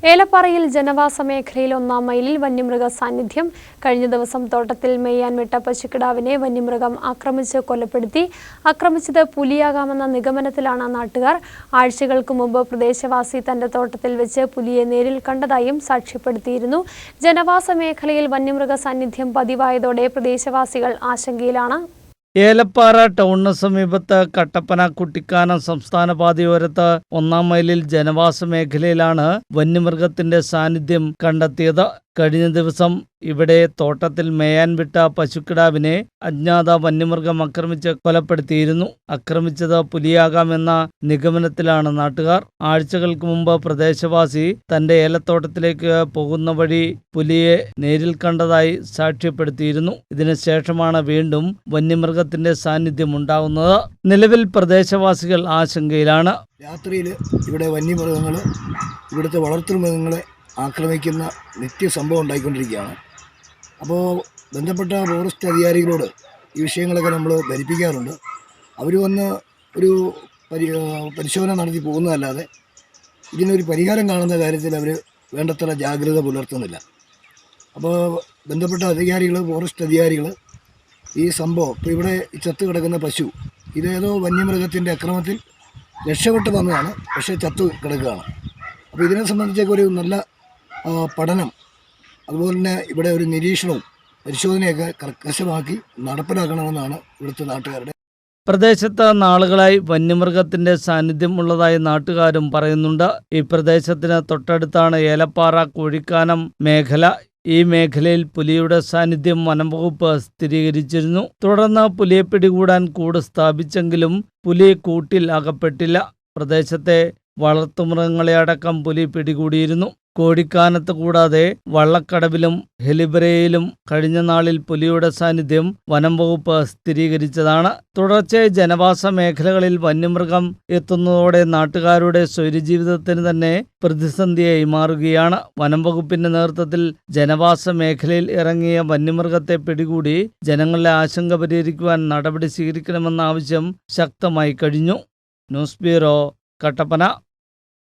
ഏലപ്പാറയിൽ ജനവാസ മേഖലയിൽ 1-ാം മൈലിൽ വന്യമൃഗ സാന്നിധ്യം. കഴിഞ്ഞ ദിവസം തോട്ടത്തിൽ മേയാൻ വിട്ട പശുക്കിടാവിനെ വന്യമൃഗം ആക്രമിച്ച് കൊലപ്പെടുത്തി. ആക്രമിച്ചത് പുലിയാകാമെന്ന നിഗമനത്തിലാണ് നാട്ടുകാർ. ആഴ്ചകൾക്ക് മുമ്പ് പ്രദേശവാസി തന്റെ തോട്ടത്തിൽ വെച്ച് പുലിയെ നേരിൽ കണ്ടതായും സാക്ഷ്യപ്പെടുത്തിയിരുന്നു. ജനവാസ മേഖലയിൽ വന്യമൃഗ സാന്നിധ്യം പതിവായതോടെ പ്രദേശവാസികൾ ആശങ്കയിലാണ്. ഏലപ്പാറ ടൗണിന് സമീപത്ത് കട്ടപ്പന കുട്ടിക്കാനം സംസ്ഥാന പാതയോരത്ത് 1-ാം മൈലിൽ ജനവാസ മേഖലയിലാണ് വന്യമൃഗത്തിന്റെ സാന്നിധ്യം കണ്ടെത്തിയത്. കഴിഞ്ഞ ദിവസം ഇവിടെ തോട്ടത്തിൽ മേയാൻ വിട്ട പശുക്കിടാവിനെ അജ്ഞാത വന്യമൃഗം ആക്രമിച്ച് കൊലപ്പെടുത്തിയിരുന്നു. ആക്രമിച്ചത് പുലിയാകാമെന്ന നിഗമനത്തിലാണ് നാട്ടുകാർ. ആഴ്ചകൾക്ക് മുമ്പ് പ്രദേശവാസി തന്റെ ഏലത്തോട്ടത്തിലേക്ക് പോകുന്ന വഴി പുലിയെ നേരിൽ കണ്ടതായി സാക്ഷ്യപ്പെടുത്തിയിരുന്നു. ഇതിനുശേഷമാണ് വീണ്ടും വന്യമൃഗത്തിന്റെ സാന്നിധ്യം ഉണ്ടാകുന്നത്. നിലവിൽ പ്രദേശവാസികൾ ആശങ്കയിലാണ്. രാത്രിയിൽ ഇവിടെ വന്യമൃഗങ്ങൾ, ഇവിടുത്തെ വളർത്തുമൃഗങ്ങളെ ആക്രമിക്കുന്ന നിത്യസംഭവം ഉണ്ടായിക്കൊണ്ടിരിക്കുകയാണ്. അപ്പോൾ ബന്ധപ്പെട്ട ഫോറസ്റ്റ് അധികാരികളോട് ഈ വിഷയങ്ങളൊക്കെ നമ്മൾ ധരിപ്പിക്കാറുണ്ട്. അവർ വന്ന് ഒരു പരിശോധന നടത്തി പോകുന്നതല്ലാതെ ഇതിനൊരു പരിഹാരം കാണുന്ന കാര്യത്തിൽ അവർ വേണ്ടത്ര ജാഗ്രത പുലർത്തുന്നില്ല. അപ്പോൾ ബന്ധപ്പെട്ട അധികാരികൾ, ഫോറസ്റ്റ് അധികാരികൾ ഈ സംഭവം, ഇപ്പോൾ ഇവിടെ ചത്തു കിടക്കുന്ന പശു ഇതേതോ വന്യമൃഗത്തിൻ്റെ അക്രമത്തിൽ രക്ഷപ്പെട്ട് വന്നതാണ്, പക്ഷേ ചത്തു കിടക്കുകയാണ്. അപ്പോൾ ഇതിനെ സംബന്ധിച്ചൊക്കെ ഒരു നല്ല പഠനം, അതുപോലെ തന്നെ ഇവിടെ ഒരു നിരീക്ഷണവും പരിശോധനയൊക്കെ കർക്കശമാക്കി നടപ്പിലാക്കണമെന്നാണ് ഇവിടുത്തെ നാട്ടുകാരുടെ. പ്രദേശത്ത് നാളുകളായി വന്യമൃഗത്തിന്റെ സാന്നിധ്യം ഉള്ളതായി നാട്ടുകാരും പറയുന്നുണ്ട്. ഈ പ്രദേശത്തിന് തൊട്ടടുത്താണ് ഏലപ്പാറ കോഴിക്കാനം മേഖല. ഈ മേഖലയിൽ പുലിയുടെ സാന്നിധ്യം വനംവകുപ്പ് സ്ഥിരീകരിച്ചിരുന്നു. തുടർന്ന് പുലിയെ പിടികൂടാൻ കൂട് സ്ഥാപിച്ചെങ്കിലും പുലി കൂട്ടിൽ അകപ്പെട്ടില്ല. പ്രദേശത്തെ വളർത്തുമൃഗങ്ങളെ അടക്കം പുലി പിടികൂടിയിരുന്നു. കോഴിക്കാനത്ത് കൂടാതെ വള്ളക്കടവിലും ഹെലിബരയിലും കഴിഞ്ഞ നാളിൽ പുലിയുടെ സാന്നിധ്യം വനംവകുപ്പ് സ്ഥിരീകരിച്ചതാണ്. തുടർച്ചയായി ജനവാസ മേഖലകളിൽ വന്യമൃഗം എത്തുന്നതോടെ നാട്ടുകാരുടെ സ്വൈരജീവിതത്തിന് തന്നെ പ്രതിസന്ധിയായി മാറുകയാണ്. വനംവകുപ്പിന്റെ നേതൃത്വത്തിൽ ജനവാസ മേഖലയിൽ ഇറങ്ങിയ വന്യമൃഗത്തെ പിടികൂടി ജനങ്ങളുടെ ആശങ്ക പരിഹരിക്കുവാൻ നടപടി സ്വീകരിക്കണമെന്ന ആവശ്യം ശക്തമായി കഴിഞ്ഞു. News bureau, Kattappana.